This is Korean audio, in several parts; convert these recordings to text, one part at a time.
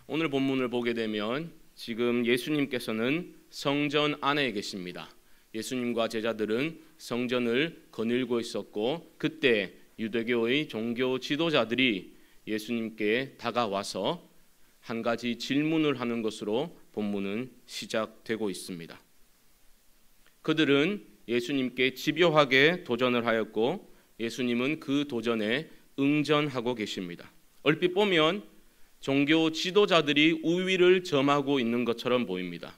오늘 본문을 보게 되면 지금 예수님께서는 성전 안에 계십니다. 예수님과 제자들은 성전을 거닐고 있었고 그때 유대교의 종교 지도자들이 예수님께 다가와서 한 가지 질문을 하는 것으로 본문은 시작되고 있습니다. 그들은 예수님께 집요하게 도전을 하였고 예수님은 그 도전에 응전하고 계십니다. 얼핏 보면 종교 지도자들이 우위를 점하고 있는 것처럼 보입니다.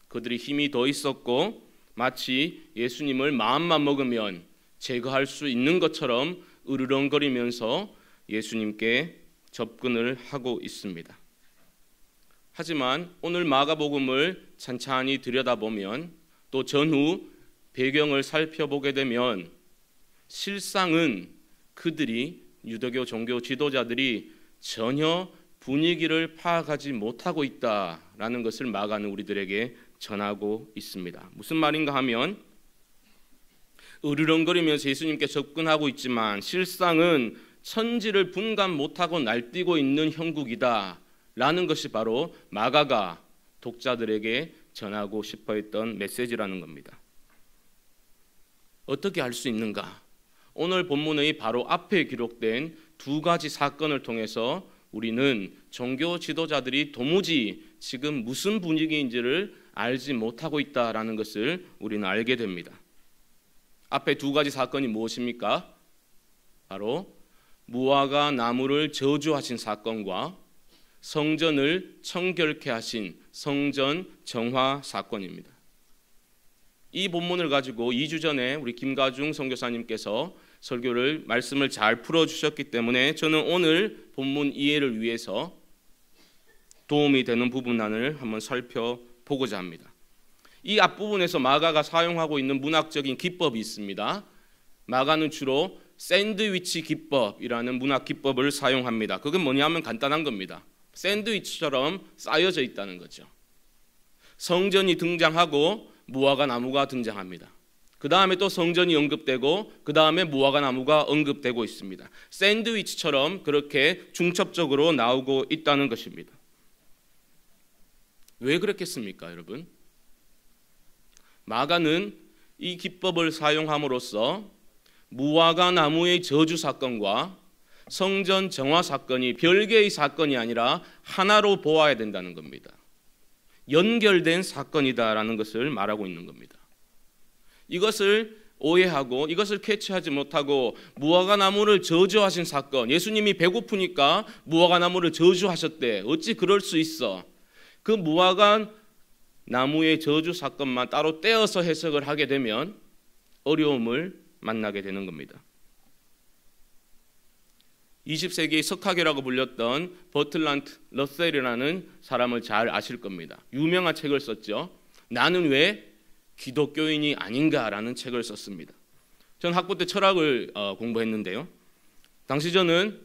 그들이 힘이 더 있었고 마치 예수님을 마음만 먹으면 제거할 수 있는 것처럼 으르렁거리면서 예수님께 접근을 하고 있습니다. 하지만 오늘 마가복음을 찬찬히 들여다보면 또 전후 배경을 살펴보게 되면 실상은 그들이 유대교 종교 지도자들이 전혀 분위기를 파악하지 못하고 있다라는 것을 마가는 우리들에게 전하고 있습니다. 무슨 말인가 하면 으르렁거리면서 예수님께 접근하고 있지만 실상은 천지를 분간 못하고 날뛰고 있는 형국이다라는 것이 바로 마가가 독자들에게 전하고 싶어 했던 메시지라는 겁니다. 어떻게 알 수 있는가? 오늘 본문의 바로 앞에 기록된 두 가지 사건을 통해서 우리는 종교 지도자들이 도무지 지금 무슨 분위기인지를 알지 못하고 있다라는 것을 우리는 알게 됩니다. 앞에 두 가지 사건이 무엇입니까? 바로 무화과 나무를 저주하신 사건과 성전을 청결케 하신 성전 정화 사건입니다. 이 본문을 가지고 2주 전에 우리 김가중 선교사님께서 설교를 말씀을 잘 풀어주셨기 때문에 저는 오늘 본문 이해를 위해서 도움이 되는 부분을 한번 살펴보고자 합니다. 이 앞부분에서 마가가 사용하고 있는 문학적인 기법이 있습니다. 마가는 주로 샌드위치 기법이라는 문학 기법을 사용합니다. 그건 뭐냐면 간단한 겁니다. 샌드위치처럼 쌓여져 있다는 거죠. 성전이 등장하고 무화과 나무가 등장합니다. 그 다음에 또 성전이 언급되고 그 다음에 무화과 나무가 언급되고 있습니다. 샌드위치처럼 그렇게 중첩적으로 나오고 있다는 것입니다. 왜 그렇겠습니까, 여러분? 마가는 이 기법을 사용함으로써 무화과 나무의 저주 사건과 성전 정화 사건이 별개의 사건이 아니라 하나로 보아야 된다는 겁니다. 연결된 사건이다라는 것을 말하고 있는 겁니다. 이것을 오해하고 이것을 캐치하지 못하고 무화과 나무를 저주하신 사건, 예수님이 배고프니까 무화과 나무를 저주하셨대. 어찌 그럴 수 있어? 그 무화과 나무의 저주 사건만 따로 떼어서 해석을 하게 되면 어려움을 만나게 되는 겁니다. 20세기의 석학이라고 불렸던 버틀란트 러셀이라는 사람을 잘 아실 겁니다. 유명한 책을 썼죠. 나는 왜 기독교인이 아닌가라는 책을 썼습니다. 전 학부 때 철학을 공부했는데요. 당시 저는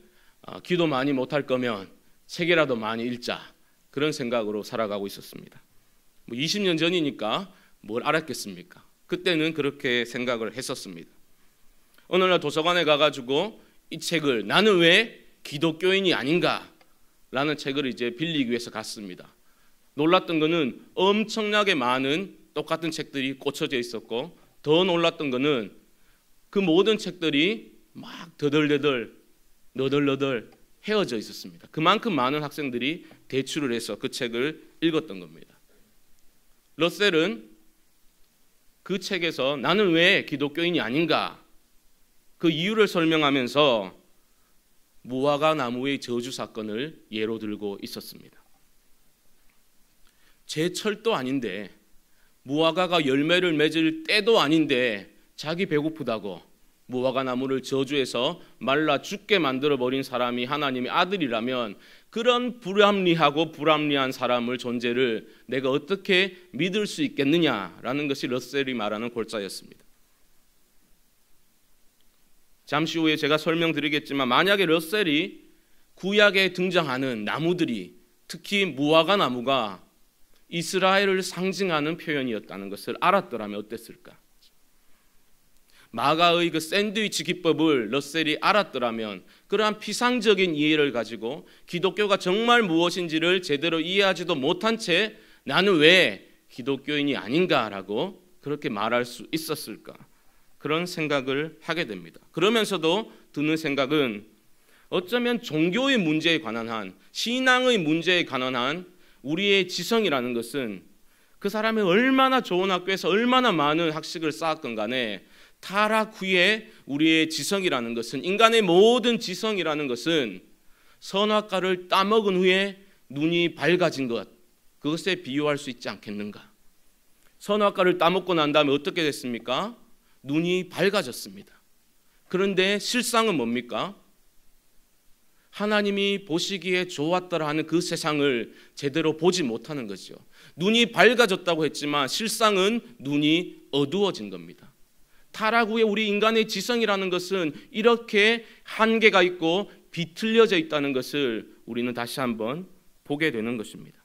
기도 많이 못할 거면 책이라도 많이 읽자 그런 생각으로 살아가고 있었습니다. 20년 전이니까 뭘 알았겠습니까? 그때는 그렇게 생각을 했었습니다. 어느 날 도서관에 가가지고 이 책을 나는 왜 기독교인이 아닌가라는 책을 이제 빌리기 위해서 갔습니다. 놀랐던 거는 엄청나게 많은 똑같은 책들이 꽂혀져 있었고 더 놀랐던 거는 그 모든 책들이 막 너덜너덜 헤어져 있었습니다. 그만큼 많은 학생들이 대출을 해서 그 책을 읽었던 겁니다. 러셀은 그 책에서 나는 왜 기독교인이 아닌가 그 이유를 설명하면서 무화과 나무의 저주 사건을 예로 들고 있었습니다. 제철도 아닌데 무화과가 열매를 맺을 때도 아닌데 자기 배고프다고 무화과 나무를 저주해서 말라 죽게 만들어버린 사람이 하나님의 아들이라면 그런 불합리하고 불합리한 사람을 존재를 내가 어떻게 믿을 수 있겠느냐라는 것이 러셀이 말하는 골자였습니다. 잠시 후에 제가 설명드리겠지만 만약에 러셀이 구약에 등장하는 나무들이 특히 무화과 나무가 이스라엘을 상징하는 표현이었다는 것을 알았더라면 어땠을까? 마가의 그 샌드위치 기법을 러셀이 알았더라면 그러한 피상적인 이해를 가지고 기독교가 정말 무엇인지를 제대로 이해하지도 못한 채 나는 왜 기독교인이 아닌가라고 그렇게 말할 수 있었을까? 그런 생각을 하게 됩니다. 그러면서도 드는 생각은 어쩌면 종교의 문제에 관한 한, 신앙의 문제에 관한 한 우리의 지성이라는 것은 그 사람이 얼마나 좋은 학교에서 얼마나 많은 학식을 쌓았건 간에 타락 후에 우리의 지성이라는 것은, 인간의 모든 지성이라는 것은 선악과를 따먹은 후에 눈이 밝아진 것, 그것에 비유할 수 있지 않겠는가? 선악과를 따먹고 난 다음에 어떻게 됐습니까? 눈이 밝아졌습니다. 그런데 실상은 뭡니까? 하나님이 보시기에 좋았더라 하는 그 세상을 제대로 보지 못하는 거죠. 눈이 밝아졌다고 했지만 실상은 눈이 어두워진 겁니다. 타락 후에 우리 인간의 지성이라는 것은 이렇게 한계가 있고 비틀려져 있다는 것을 우리는 다시 한번 보게 되는 것입니다.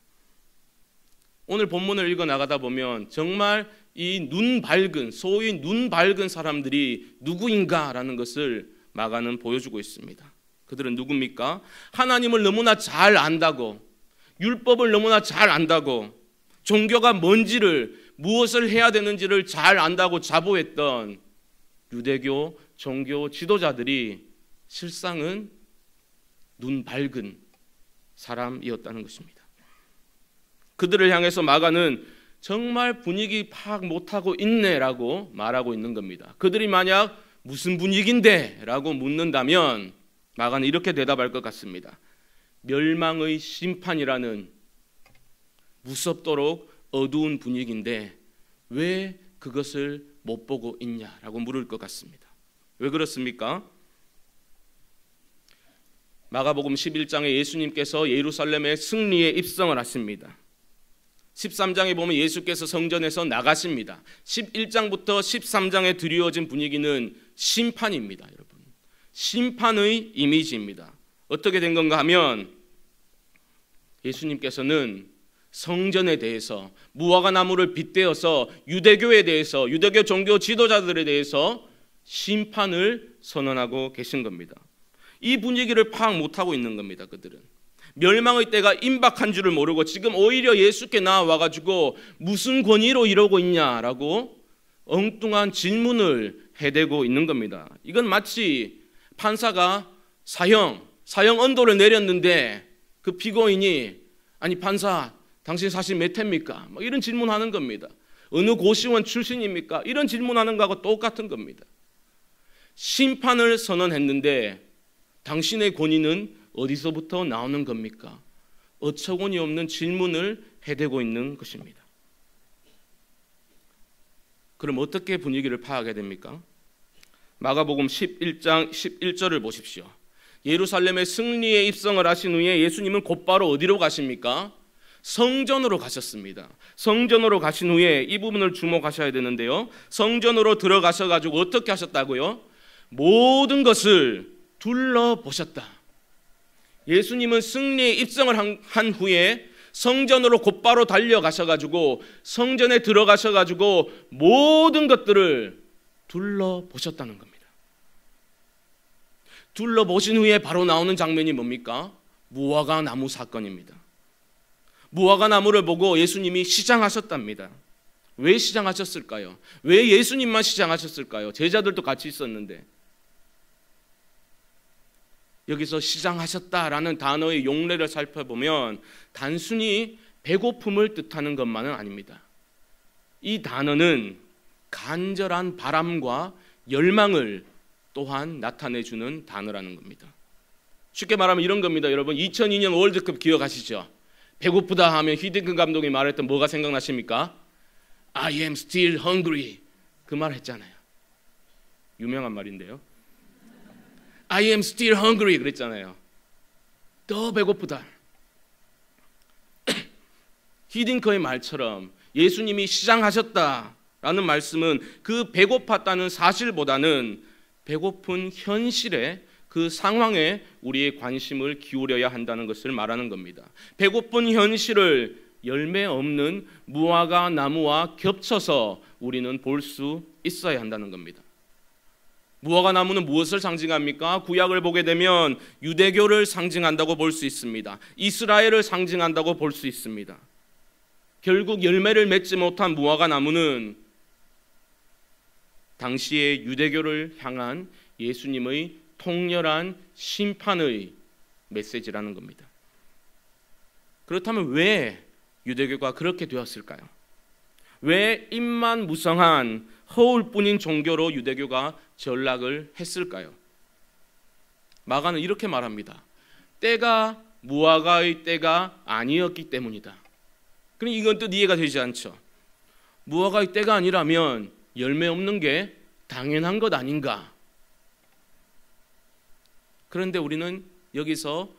오늘 본문을 읽어 나가다 보면 정말 이 눈 밝은, 소위 눈 밝은 사람들이 누구인가라는 것을 마가는 보여주고 있습니다. 그들은 누굽니까? 하나님을 너무나 잘 안다고, 율법을 너무나 잘 안다고, 종교가 뭔지를, 무엇을 해야 되는지를 잘 안다고 자부했던 유대교 종교 지도자들이 실상은 눈 밝은 사람이었다는 것입니다. 그들을 향해서 마가는 정말 분위기 파악 못하고 있네라고 말하고 있는 겁니다. 그들이 만약 무슨 분위기인데? 라고 묻는다면 마가는 이렇게 대답할 것 같습니다. 멸망의 심판이라는 무섭도록 어두운 분위기인데 왜 그것을 못 보고 있냐라고 물을 것 같습니다. 왜 그렇습니까? 마가복음 11장에 예수님께서 예루살렘의 승리에 입성을 하십니다. 13장에 보면 예수께서 성전에서 나가십니다. 11장부터 13장에 드리워진 분위기는 심판입니다, 여러분. 심판의 이미지입니다. 어떻게 된 건가 하면 예수님께서는 성전에 대해서, 무화과 나무를 빗대어서 유대교에 대해서, 유대교 종교 지도자들에 대해서 심판을 선언하고 계신 겁니다. 이 분위기를 파악 못하고 있는 겁니다. 그들은 멸망의 때가 임박한 줄을 모르고 지금 오히려 예수께 나와가지고 무슨 권위로 이러고 있냐라고 엉뚱한 질문을 해대고 있는 겁니다. 이건 마치 판사가 사형 언도를 내렸는데 그 피고인이 아니 판사 당신 사실 몇 회입니까? 이런 질문하는 겁니다. 어느 고시원 출신입니까? 이런 질문하는 거하고 똑같은 겁니다. 심판을 선언했는데 당신의 권위는 어디서부터 나오는 겁니까? 어처구니 없는 질문을 해대고 있는 것입니다. 그럼 어떻게 분위기를 파악해야 됩니까? 마가복음 11장 11절을 보십시오. 예루살렘의 승리에 입성을 하신 후에 예수님은 곧바로 어디로 가십니까? 성전으로 가셨습니다. 성전으로 가신 후에 이 부분을 주목하셔야 되는데요. 성전으로 들어가셔가지고 어떻게 하셨다고요? 모든 것을 둘러보셨다. 예수님은 승리에 입성을 한 후에 성전으로 곧바로 달려가셔가지고 성전에 들어가셔가지고 모든 것들을 둘러보셨다는 겁니다. 둘러보신 후에 바로 나오는 장면이 뭡니까? 무화과 나무 사건입니다. 무화과 나무를 보고 예수님이 시장하셨답니다. 왜 시장하셨을까요? 왜 예수님만 시장하셨을까요? 제자들도 같이 있었는데. 여기서 시장하셨다라는 단어의 용례를 살펴보면 단순히 배고픔을 뜻하는 것만은 아닙니다. 이 단어는 간절한 바람과 열망을 또한 나타내주는 단어라는 겁니다. 쉽게 말하면 이런 겁니다. 여러분 2002년 월드컵 기억하시죠? 배고프다 하면 히딩크 감독이 말했던 뭐가 생각나십니까? I am still hungry. 그 말 했잖아요. 유명한 말인데요. I am still hungry 그랬잖아요. 더 배고프다. 히딩크의 말처럼 예수님이 시장하셨다라는 말씀은 그 배고팠다는 사실보다는 배고픈 현실에 그 상황에 우리의 관심을 기울여야 한다는 것을 말하는 겁니다. 배고픈 현실을 열매 없는 무화과 나무와 겹쳐서 우리는 볼 수 있어야 한다는 겁니다. 무화과 나무는 무엇을 상징합니까? 구약을 보게 되면 유대교를 상징한다고 볼 수 있습니다. 이스라엘을 상징한다고 볼 수 있습니다. 결국 열매를 맺지 못한 무화과 나무는 당시의 유대교를 향한 예수님의 통렬한 심판의 메시지라는 겁니다. 그렇다면 왜 유대교가 그렇게 되었을까요? 왜 입만 무성한 허울뿐인 종교로 유대교가 전락을 했을까요? 마가는 이렇게 말합니다. 때가 무화과의 때가 아니었기 때문이다. 그럼 이건 또 이해가 되지 않죠. 무화과의 때가 아니라면 열매 없는 게 당연한 것 아닌가? 그런데 우리는 여기서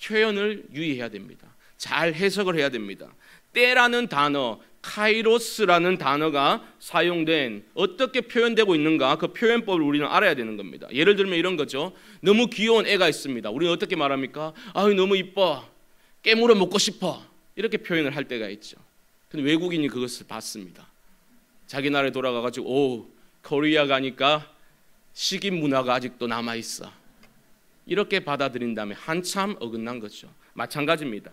표현을 유의해야 됩니다. 잘 해석을 해야 됩니다. 때라는 단어, 카이로스라는 단어가 사용된 어떻게 표현되고 있는가, 그 표현법을 우리는 알아야 되는 겁니다. 예를 들면 이런 거죠. 너무 귀여운 애가 있습니다. 우리는 어떻게 말합니까? 아유 너무 이뻐, 깨물어 먹고 싶어, 이렇게 표현을 할 때가 있죠. 근데 외국인이 그것을 봤습니다. 자기 나라에 돌아가가지고 오, 코리아 가니까 식인 문화가 아직도 남아있어, 이렇게 받아들인다면 한참 어긋난 거죠. 마찬가지입니다.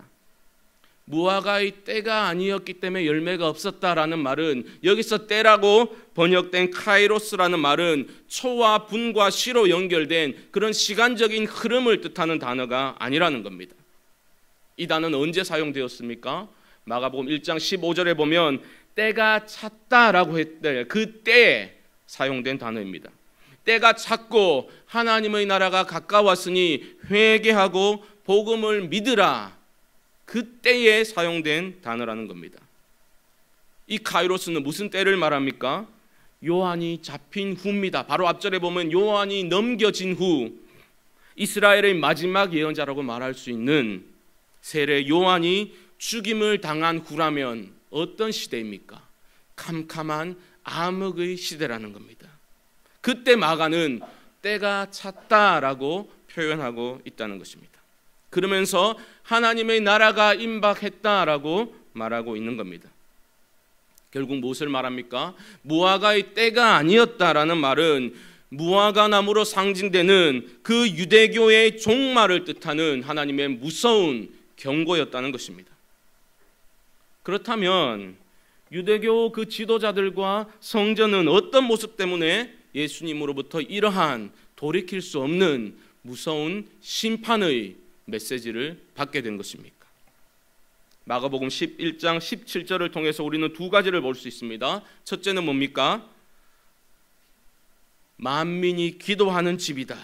무화과의 때가 아니었기 때문에 열매가 없었다라는 말은, 여기서 때라고 번역된 카이로스라는 말은 초와 분과 시로 연결된 그런 시간적인 흐름을 뜻하는 단어가 아니라는 겁니다. 이 단어는 언제 사용되었습니까? 마가복음 1장 15절에 보면 때가 찼다라고 했대, 그때 사용된 단어입니다. 때가 찼고 하나님의 나라가 가까웠으니 회개하고 복음을 믿으라, 그때에 사용된 단어라는 겁니다. 이 카이로스는 무슨 때를 말합니까? 요한이 잡힌 후입니다. 바로 앞절에 보면 요한이 넘겨진 후, 이스라엘의 마지막 예언자라고 말할 수 있는 세례 요한이 죽임을 당한 후라면 어떤 시대입니까? 캄캄한 암흑의 시대라는 겁니다. 그때 마가는 때가 찼다라고 표현하고 있다는 것입니다. 그러면서 하나님의 나라가 임박했다라고 말하고 있는 겁니다. 결국 무엇을 말합니까? 무화과의 때가 아니었다라는 말은 무화과 나무로 상징되는 그 유대교의 종말을 뜻하는 하나님의 무서운 경고였다는 것입니다. 그렇다면 유대교 그 지도자들과 성전은 어떤 모습 때문에 예수님으로부터 이러한 돌이킬 수 없는 무서운 심판의 메시지를 받게 된 것입니까? 마가복음 11장 17절을 통해서 우리는 두 가지를 볼 수 있습니다. 첫째는 뭡니까? 만민이 기도하는 집이다.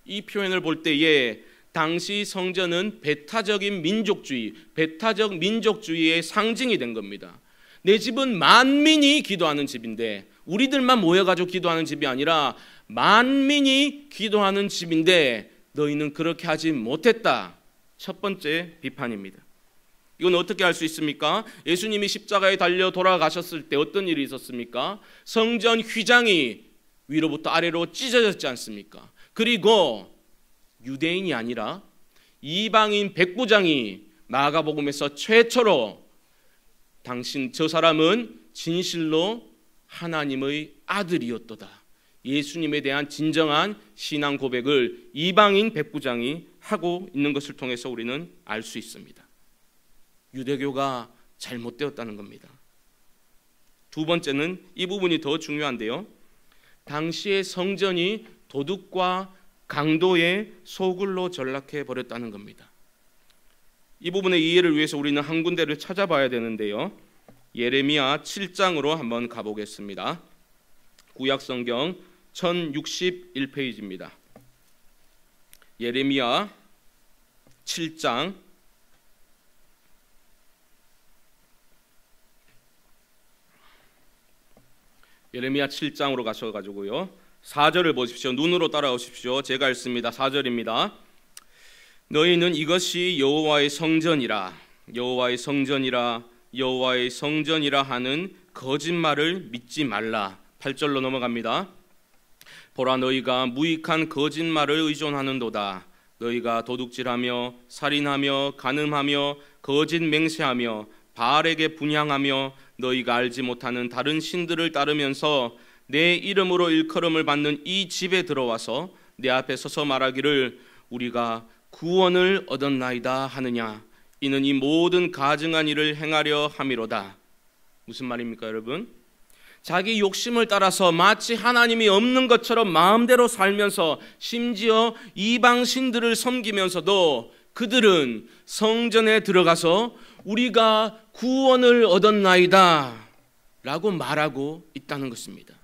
이 표현을 볼 때에 당시 성전은 배타적인 민족주의, 배타적 민족주의의 상징이 된 겁니다. 내 집은 만민이 기도하는 집인데, 우리들만 모여가지고 기도하는 집이 아니라 만민이 기도하는 집인데 너희는 그렇게 하지 못했다. 첫 번째 비판입니다. 이건 어떻게 알 수 있습니까? 예수님이 십자가에 달려 돌아가셨을 때 어떤 일이 있었습니까? 성전 휘장이 위로부터 아래로 찢어졌지 않습니까? 그리고 유대인이 아니라 이방인 백부장이 마가복음에서 최초로 당신 저 사람은 진실로 하나님의 아들이었도다, 예수님에 대한 진정한 신앙 고백을 이방인 백부장이 하고 있는 것을 통해서 우리는 알 수 있습니다. 유대교가 잘못되었다는 겁니다. 두 번째는 이 부분이 더 중요한데요, 당시의 성전이 도둑과 강도의 소굴로 전락해 버렸다는 겁니다. 이 부분의 이해를 위해서 우리는 한 군데를 찾아봐야 되는데요, 예레미야 7장으로 한번 가보겠습니다. 구약성경 1061페이지입니다. 예레미야 7장 7장으로 가셔가지고요, 4절을 보십시오. 눈으로 따라오십시오. 제가 읽습니다. 4절입니다. 너희는 이것이 여호와의 성전이라, 여호와의 성전이라, 여호와의 성전이라 하는 거짓말을 믿지 말라. 8절로 넘어갑니다. 보라, 너희가 무익한 거짓말을 의존하는도다. 너희가 도둑질하며 살인하며 간음하며 거짓 맹세하며 바알에게 분향하며 너희가 알지 못하는 다른 신들을 따르면서 내 이름으로 일컬음을 받는 이 집에 들어와서 내 앞에 서서 말하기를 우리가 구원을 얻었나이다 하느냐. 이는 이 모든 가증한 일을 행하려 함이로다. 무슨 말입니까, 여러분? 자기 욕심을 따라서 마치 하나님이 없는 것처럼 마음대로 살면서 심지어 이방 신들을 섬기면서도 그들은 성전에 들어가서 우리가 구원을 얻었나이다 라고 말하고 있다는 것입니다.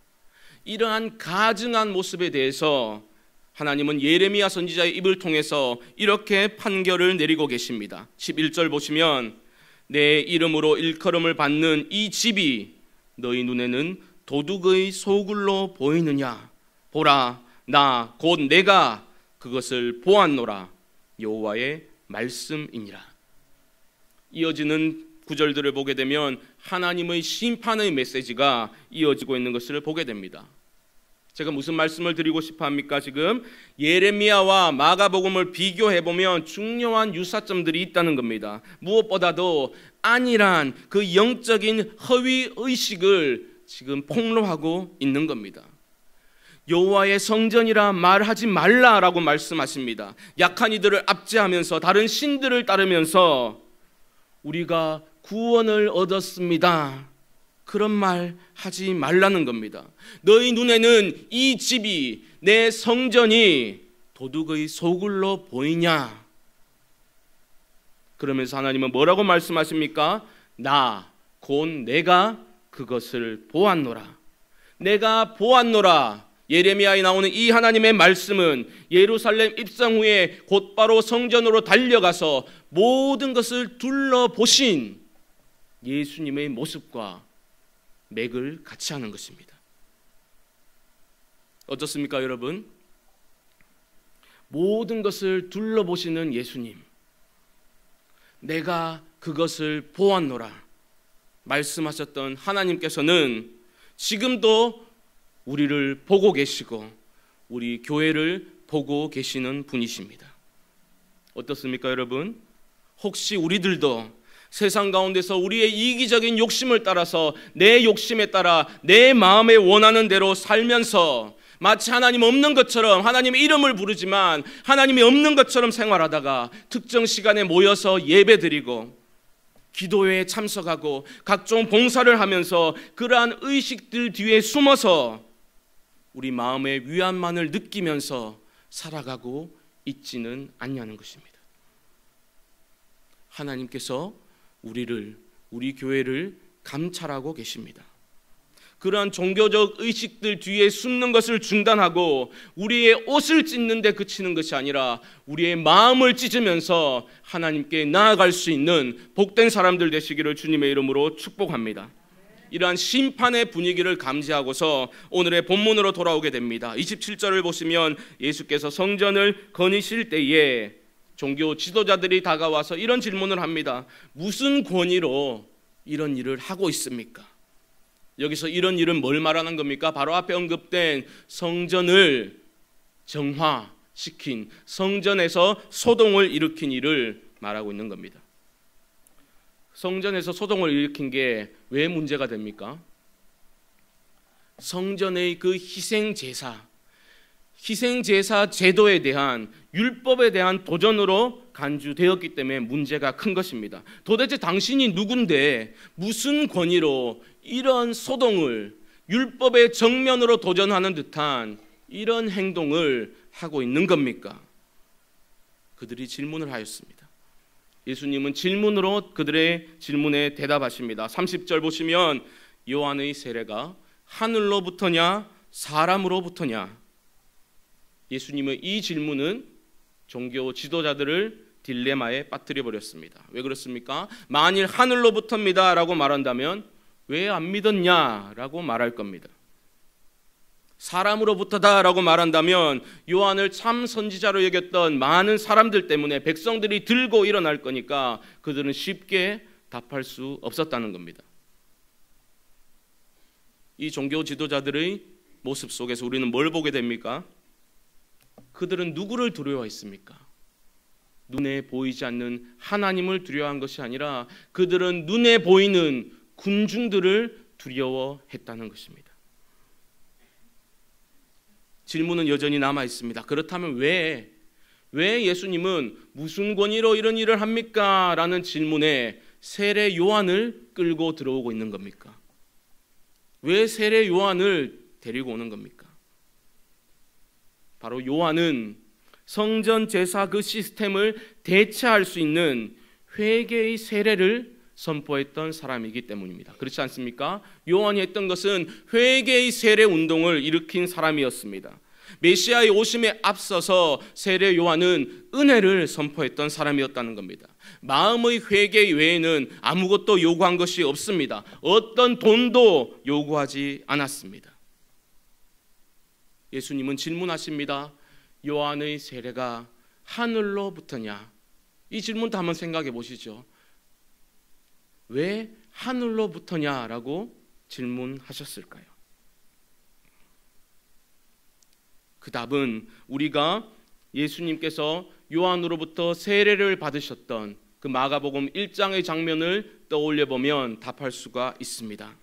이러한 가증한 모습에 대해서 하나님은 예레미야 선지자의 입을 통해서 이렇게 판결을 내리고 계십니다. 11절 보시면 내 이름으로 일컬음을 받는 이 집이 너희 눈에는 도둑의 소굴로 보이느냐. 보라, 나 곧 내가 그것을 보았노라. 여호와의 말씀이니라. 이어지는 구절들을 보게 되면 하나님의 심판의 메시지가 이어지고 있는 것을 보게 됩니다. 제가 무슨 말씀을 드리고 싶어 합니까? 지금 예레미야와 마가복음을 비교해 보면 중요한 유사점들이 있다는 겁니다. 무엇보다도 안일한 그 영적인 허위 의식을 지금 폭로하고 있는 겁니다. 여호와의 성전이라 말하지 말라라고 말씀하십니다. 약한 이들을 압제하면서 다른 신들을 따르면서 우리가 구원을 얻었습니다. 그런 말 하지 말라는 겁니다. 너희 눈에는 이 집이, 내 성전이 도둑의 소굴로 보이냐? 그러면서 하나님은 뭐라고 말씀하십니까? 나, 곧 내가 그것을 보았노라. 내가 보았노라. 예레미야에 나오는 이 하나님의 말씀은 예루살렘 입성 후에 곧바로 성전으로 달려가서 모든 것을 둘러보신 예수님의 모습과 맥을 같이 하는 것입니다. 어떻습니까, 여러분? 모든 것을 둘러보시는 예수님, 내가 그것을 보았노라 말씀하셨던 하나님께서는 지금도 우리를 보고 계시고 우리 교회를 보고 계시는 분이십니다. 어떻습니까, 여러분? 혹시 우리들도 세상 가운데서 우리의 이기적인 욕심을 따라서 내 욕심에 따라 내 마음에 원하는 대로 살면서 마치 하나님 없는 것처럼 하나님의 이름을 부르지만 하나님이 없는 것처럼 생활하다가 특정 시간에 모여서 예배드리고 기도회에 참석하고 각종 봉사를 하면서 그러한 의식들 뒤에 숨어서 우리 마음의 위안만을 느끼면서 살아가고 있지는 않냐는 것입니다. 하나님께서 우리 교회를 감찰하고 계십니다. 그러한 종교적 의식들 뒤에 숨는 것을 중단하고 우리의 옷을 찢는 데 그치는 것이 아니라 우리의 마음을 찢으면서 하나님께 나아갈 수 있는 복된 사람들 되시기를 주님의 이름으로 축복합니다. 이러한 심판의 분위기를 감지하고서 오늘의 본문으로 돌아오게 됩니다. 27절을 보시면 예수께서 성전을 거니실 때에 종교 지도자들이 다가와서 이런 질문을 합니다. 무슨 권위로 이런 일을 하고 있습니까? 여기서 이런 일은 뭘 말하는 겁니까? 바로 앞에 언급된 성전을 정화시킨, 성전에서 소동을 일으킨 일을 말하고 있는 겁니다. 성전에서 소동을 일으킨 게 왜 문제가 됩니까? 성전의 그 희생제사 제도에 대한 율법에 대한 도전으로 간주되었기 때문에 문제가 큰 것입니다. 도대체 당신이 누군데 무슨 권위로 이런 소동을 율법의 정면으로 도전하는 듯한 이런 행동을 하고 있는 겁니까? 그들이 질문을 하였습니다. 예수님은 질문으로 그들의 질문에 대답하십니다. 30절 보시면 요한의 세례가 하늘로부터냐 사람으로부터냐? 예수님의 이 질문은 종교 지도자들을 딜레마에 빠뜨려 버렸습니다. 왜 그렇습니까? 만일 하늘로부터입니다 라고 말한다면 왜 안 믿었냐 라고 말할 겁니다. 사람으로부터다 라고 말한다면 요한을 참 선지자로 여겼던 많은 사람들 때문에 백성들이 들고 일어날 거니까 그들은 쉽게 답할 수 없었다는 겁니다. 이 종교 지도자들의 모습 속에서 우리는 뭘 보게 됩니까? 그들은 누구를 두려워했습니까? 눈에 보이지 않는 하나님을 두려워한 것이 아니라 그들은 눈에 보이는 군중들을 두려워했다는 것입니다. 질문은 여전히 남아 있습니다. 그렇다면 왜 예수님은 무슨 권위로 이런 일을 합니까? 라는 질문에 세례 요한을 끌고 들어오고 있는 겁니까? 왜 세례 요한을 데리고 오는 겁니까? 바로 요한은 성전 제사 그 시스템을 대체할 수 있는 회개의 세례를 선포했던 사람이기 때문입니다. 그렇지 않습니까? 요한이 했던 것은 회개의 세례 운동을 일으킨 사람이었습니다. 메시아의 오심에 앞서서 세례 요한은 은혜를 선포했던 사람이었다는 겁니다. 마음의 회개 외에는 아무것도 요구한 것이 없습니다. 어떤 돈도 요구하지 않았습니다. 예수님은 질문하십니다. 요한의 세례가 하늘로부터냐? 이 질문도 한번 생각해 보시죠. 왜 하늘로부터냐라고 질문하셨을까요? 그 답은 우리가 예수님께서 요한으로부터 세례를 받으셨던 그 마가복음 1장의 장면을 떠올려 보면 답할 수가 있습니다.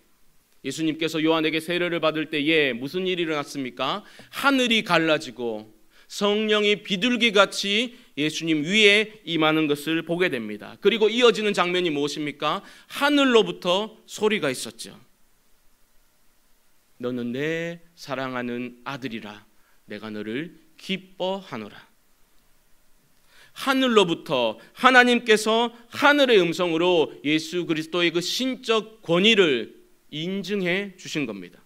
예수님께서 요한에게 세례를 받을 때에 무슨 일이 일어났습니까? 하늘이 갈라지고 성령이 비둘기같이 예수님 위에 임하는 것을 보게 됩니다. 그리고 이어지는 장면이 무엇입니까? 하늘로부터 소리가 있었죠. 너는 내 사랑하는 아들이라 내가 너를 기뻐하노라. 하늘로부터 하나님께서 하늘의 음성으로 예수 그리스도의 그 신적 권위를 인증해 주신 겁니다.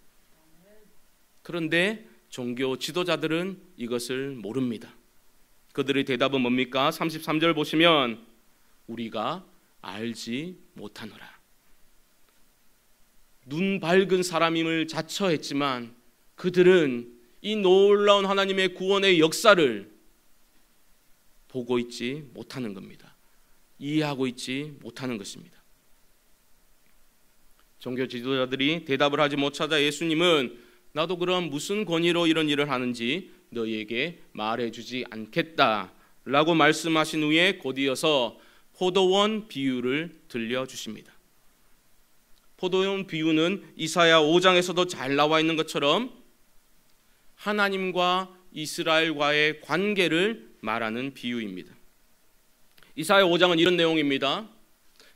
그런데 종교 지도자들은 이것을 모릅니다. 그들의 대답은 뭡니까? 33절 보시면 우리가 알지 못하노라. 눈 밝은 사람임을 자처했지만 그들은 이 놀라운 하나님의 구원의 역사를 보고 있지 못하는 겁니다. 이해하고 있지 못하는 것입니다. 종교 지도자들이 대답을 하지 못하자 예수님은 나도 그럼 무슨 권위로 이런 일을 하는지 너희에게 말해주지 않겠다라고 말씀하신 후에 곧이어서 포도원 비유를 들려주십니다. 포도원 비유는 이사야 5장에서도 잘 나와 있는 것처럼 하나님과 이스라엘과의 관계를 말하는 비유입니다. 이사야 5장은 이런 내용입니다.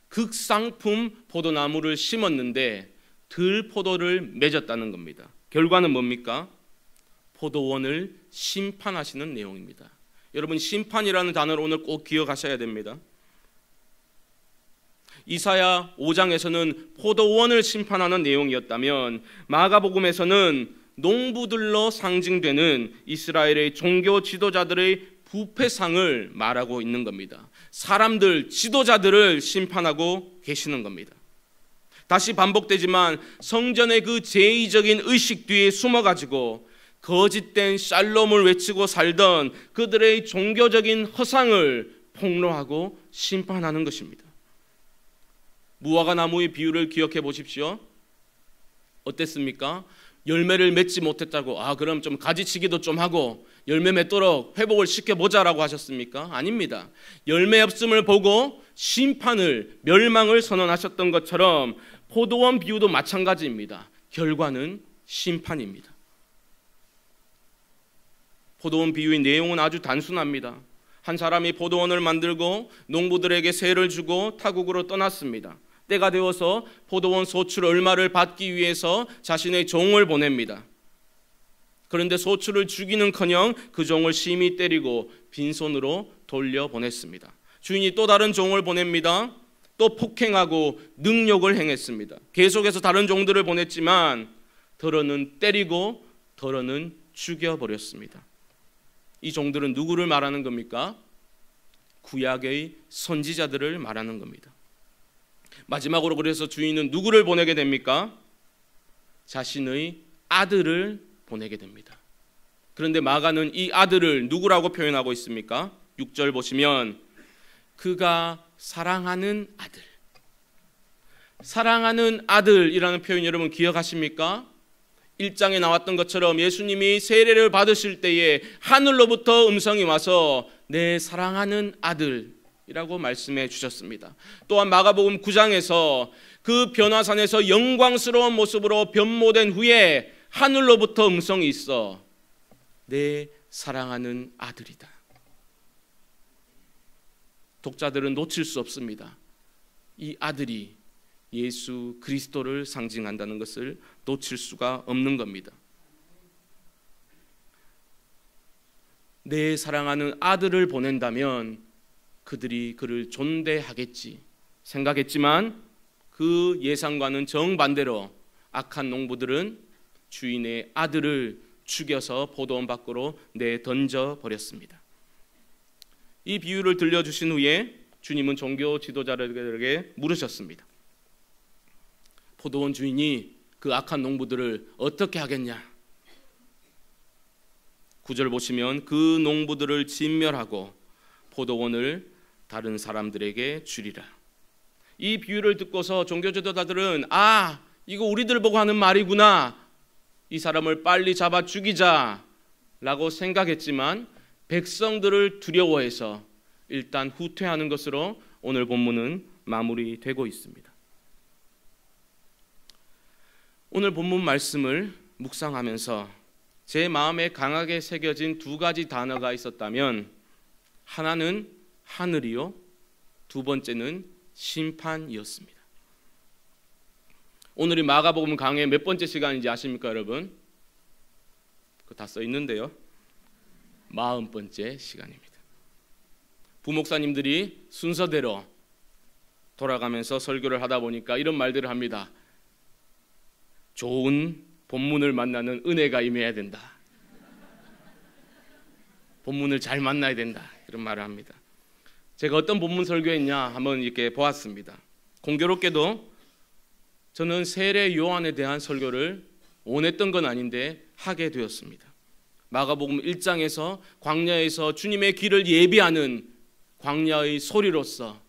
극상품 포도나무를 심었는데 들포도를 맺었다는 겁니다. 결과는 뭡니까? 포도원을 심판하시는 내용입니다. 여러분, 심판이라는 단어를 오늘 꼭 기억하셔야 됩니다. 이사야 5장에서는 포도원을 심판하는 내용이었다면 마가복음에서는 농부들로 상징되는 이스라엘의 종교 지도자들의 부패상을 말하고 있는 겁니다. 사람들, 지도자들을 심판하고 계시는 겁니다. 다시 반복되지만 성전의 그 제의적인 의식 뒤에 숨어가지고 거짓된 샬롬을 외치고 살던 그들의 종교적인 허상을 폭로하고 심판하는 것입니다. 무화과 나무의 비유를 기억해 보십시오. 어땠습니까? 열매를 맺지 못했다고 그럼 좀 가지치기도 좀 하고 열매 맺도록 회복을 시켜보자라고 하셨습니까? 아닙니다. 열매 없음을 보고 심판을, 멸망을 선언하셨던 것처럼 포도원 비유도 마찬가지입니다. 결과는 심판입니다. 포도원 비유의 내용은 아주 단순합니다. 한 사람이 포도원을 만들고 농부들에게 세를 주고 타국으로 떠났습니다. 때가 되어서 포도원 소출 얼마를 받기 위해서 자신의 종을 보냅니다. 그런데 소출을 주기는커녕 그 종을 심히 때리고 빈손으로 돌려보냈습니다. 주인이 또 다른 종을 보냅니다. 또 폭행하고 능욕을 행했습니다. 계속해서 다른 종들을 보냈지만 덜어는 때리고 덜어는 죽여버렸습니다. 이 종들은 누구를 말하는 겁니까? 구약의 선지자들을 말하는 겁니다. 마지막으로 그래서 주인은 누구를 보내게 됩니까? 자신의 아들을 보내게 됩니다. 그런데 마가는 이 아들을 누구라고 표현하고 있습니까? 6절 보시면 그가 사랑하는 아들. 사랑하는 아들이라는 표현 여러분 기억하십니까? 1장에 나왔던 것처럼 예수님이 세례를 받으실 때에 하늘로부터 음성이 와서 내 사랑하는 아들이라고 말씀해 주셨습니다. 또한 마가복음 9장에서 그 변화산에서 영광스러운 모습으로 변모된 후에 하늘로부터 음성이 있어 내 사랑하는 아들이다. 독자들은 놓칠 수 없습니다. 이 아들이 예수 그리스도를 상징한다는 것을 놓칠 수가 없는 겁니다. 내 사랑하는 아들을 보낸다면 그들이 그를 존대하겠지 생각했지만 그 예상과는 정반대로 악한 농부들은 주인의 아들을 죽여서 포도원 밖으로 내던져 버렸습니다. 이 비유를 들려주신 후에 주님은 종교 지도자들에게 물으셨습니다. 포도원 주인이 그 악한 농부들을 어떻게 하겠냐? 9절 보시면 그 농부들을 진멸하고 포도원을 다른 사람들에게 주리라. 이 비유를 듣고서 종교 지도자들은 이거 우리들 보고 하는 말이구나. 이 사람을 빨리 잡아 죽이자라고 생각했지만 백성들을 두려워해서 일단 후퇴하는 것으로 오늘 본문은 마무리되고 있습니다. 오늘 본문 말씀을 묵상하면서 제 마음에 강하게 새겨진 두 가지 단어가 있었다면 하나는 하늘이요, 두 번째는 심판이었습니다. 오늘이 마가복음 강의 몇 번째 시간인지 아십니까 여러분? 그거 다 써 있는데요. 40번째 시간입니다. 부목사님들이 순서대로 돌아가면서 설교를 하다 보니까 이런 말들을 합니다. 좋은 본문을 만나는 은혜가 임해야 된다. 본문을 잘 만나야 된다. 이런 말을 합니다. 제가 어떤 본문 설교했냐 한번 이렇게 보았습니다. 공교롭게도 저는 세례 요한에 대한 설교를 원했던 건 아닌데 하게 되었습니다. 마가복음 1장에서 광야에서 주님의 길을 예비하는 광야의 소리로서,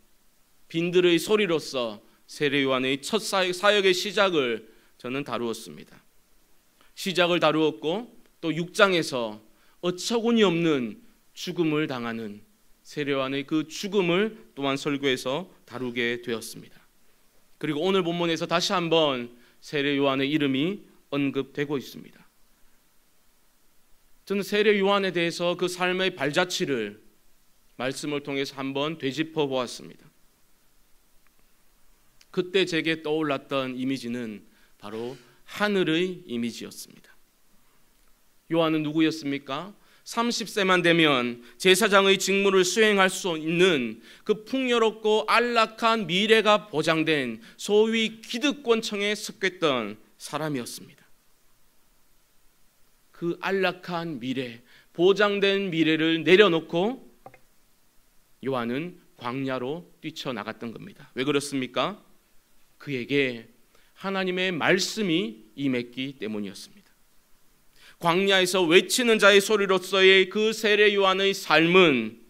빈들의 소리로서 세례 요한의 첫 사역의 시작을 저는 다루었습니다. 시작을 다루었고 또 6장에서 어처구니 없는 죽음을 당하는 세례 요한의 그 죽음을 또한 설교에서 다루게 되었습니다. 그리고 오늘 본문에서 다시 한번 세례 요한의 이름이 언급되고 있습니다. 저는 세례 요한에 대해서 그 삶의 발자취를 말씀을 통해서 한번 되짚어 보았습니다. 그때 제게 떠올랐던 이미지는 바로 하늘의 이미지였습니다. 요한은 누구였습니까? 30세만 되면 제사장의 직무를 수행할 수 있는 그 풍요롭고 안락한 미래가 보장된 소위 기득권층에 속했던 사람이었습니다. 그 안락한 미래, 보장된 미래를 내려놓고 요한은 광야로 뛰쳐나갔던 겁니다. 왜 그렇습니까? 그에게 하나님의 말씀이 임했기 때문이었습니다. 광야에서 외치는 자의 소리로서의 그 세례 요한의 삶은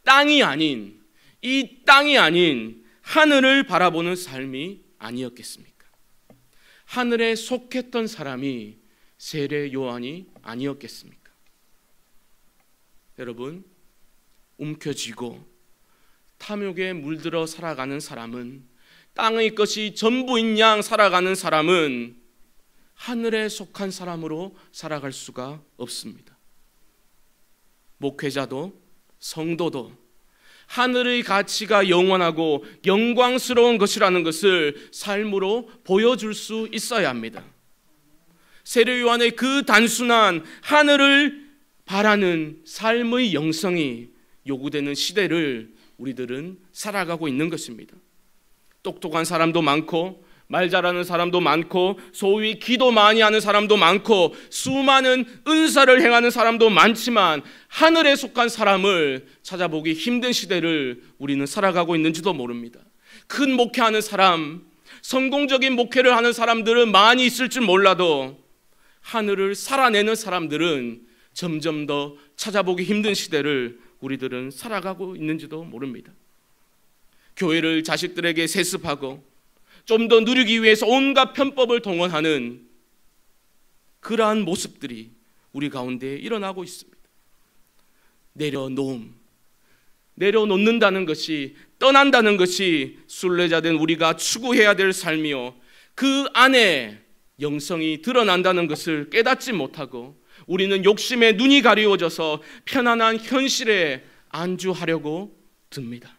땅이 아닌, 이 땅이 아닌 하늘을 바라보는 삶이 아니었겠습니까? 하늘에 속했던 사람이 세례 요한이 아니었겠습니까? 여러분, 움켜쥐고 탐욕에 물들어 살아가는 사람은, 땅의 것이 전부인 양 살아가는 사람은 하늘에 속한 사람으로 살아갈 수가 없습니다. 목회자도 성도도 하늘의 가치가 영원하고 영광스러운 것이라는 것을 삶으로 보여줄 수 있어야 합니다. 세례 요한의 그 단순한 하늘을 바라는 삶의 영성이 요구되는 시대를 우리들은 살아가고 있는 것입니다. 똑똑한 사람도 많고 말 잘하는 사람도 많고 소위 기도 많이 하는 사람도 많고 수많은 은사를 행하는 사람도 많지만 하늘에 속한 사람을 찾아보기 힘든 시대를 우리는 살아가고 있는지도 모릅니다. 큰 목회하는 사람, 성공적인 목회를 하는 사람들은 많이 있을 줄 몰라도 하늘을 살아내는 사람들은 점점 더 찾아보기 힘든 시대를 우리들은 살아가고 있는지도 모릅니다. 교회를 자식들에게 세습하고 좀 더 누리기 위해서 온갖 편법을 동원하는 그러한 모습들이 우리 가운데 일어나고 있습니다. 내려놓는다는 것이, 떠난다는 것이 순례자된 우리가 추구해야 될 삶이요, 그 안에 영성이 드러난다는 것을 깨닫지 못하고 우리는 욕심에 눈이 가리워져서 편안한 현실에 안주하려고 듭니다.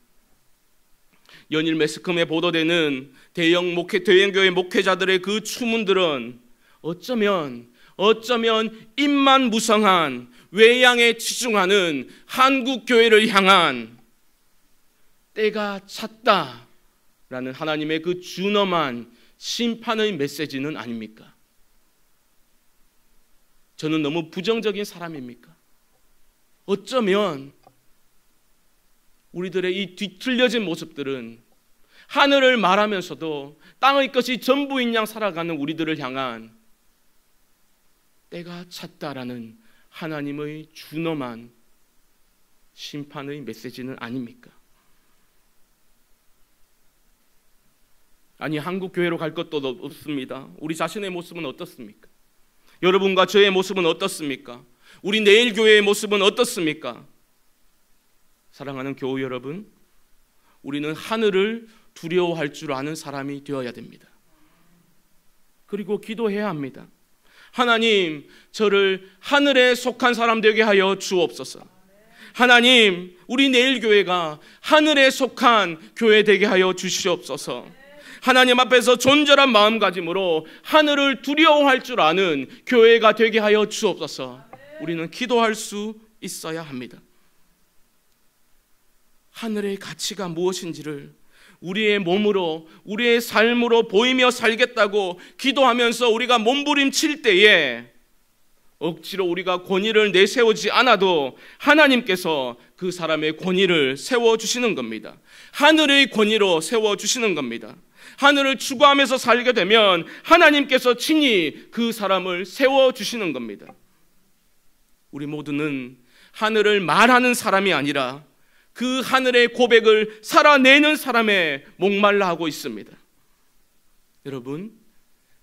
연일 매스컴에 보도되는 대형교회 목회자들의 그 추문들은 어쩌면 입만 무성한 외양에 치중하는 한국 교회를 향한 때가 찼다라는 하나님의 그 준엄한 심판의 메시지는 아닙니까? 저는 너무 부정적인 사람입니까? 어쩌면 우리들의 이 뒤틀려진 모습들은 하늘을 말하면서도 땅의 것이 전부인 양 살아가는 우리들을 향한 때가 찼다라는 하나님의 준엄한 심판의 메시지는 아닙니까? 아니, 한국 교회로 갈 것도 없습니다. 우리 자신의 모습은 어떻습니까? 여러분과 저의 모습은 어떻습니까? 우리 내일 교회의 모습은 어떻습니까? 사랑하는 교우 여러분, 우리는 하늘을 두려워할 줄 아는 사람이 되어야 됩니다. 그리고 기도해야 합니다. 하나님, 저를 하늘에 속한 사람 되게 하여 주옵소서. 하나님, 우리 내일 교회가 하늘에 속한 교회 되게 하여 주시옵소서. 하나님 앞에서 존절한 마음가짐으로 하늘을 두려워할 줄 아는 교회가 되게 하여 주옵소서. 우리는 기도할 수 있어야 합니다. 하늘의 가치가 무엇인지를 우리의 몸으로, 우리의 삶으로 보이며 살겠다고 기도하면서 우리가 몸부림칠 때에 억지로 우리가 권위를 내세우지 않아도 하나님께서 그 사람의 권위를 세워주시는 겁니다. 하늘의 권위로 세워주시는 겁니다. 하늘을 추구하면서 살게 되면 하나님께서 친히 그 사람을 세워주시는 겁니다. 우리 모두는 하늘을 말하는 사람이 아니라 그 하늘의 고백을 살아내는 사람에 목말라 하고 있습니다. 여러분,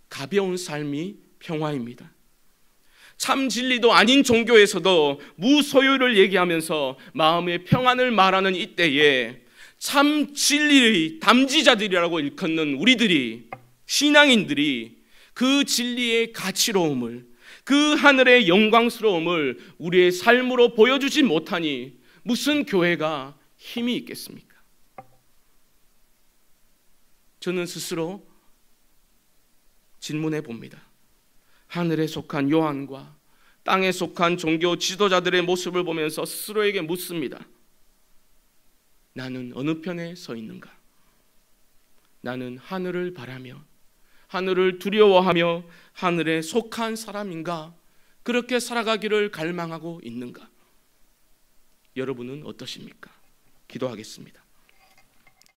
가벼운 삶이 평화입니다. 참 진리도 아닌 종교에서도 무소유를 얘기하면서 마음의 평안을 말하는 이때에 참 진리의 담지자들이라고 일컫는 우리들이, 신앙인들이 그 진리의 가치로움을, 그 하늘의 영광스러움을 우리의 삶으로 보여주지 못하니 무슨 교회가 힘이 있겠습니까? 저는 스스로 질문해 봅니다. 하늘에 속한 요한과 땅에 속한 종교 지도자들의 모습을 보면서 스스로에게 묻습니다. 나는 어느 편에 서 있는가? 나는 하늘을 바라며 하늘을 두려워하며 하늘에 속한 사람인가? 그렇게 살아가기를 갈망하고 있는가? 여러분은 어떠십니까? 기도하겠습니다.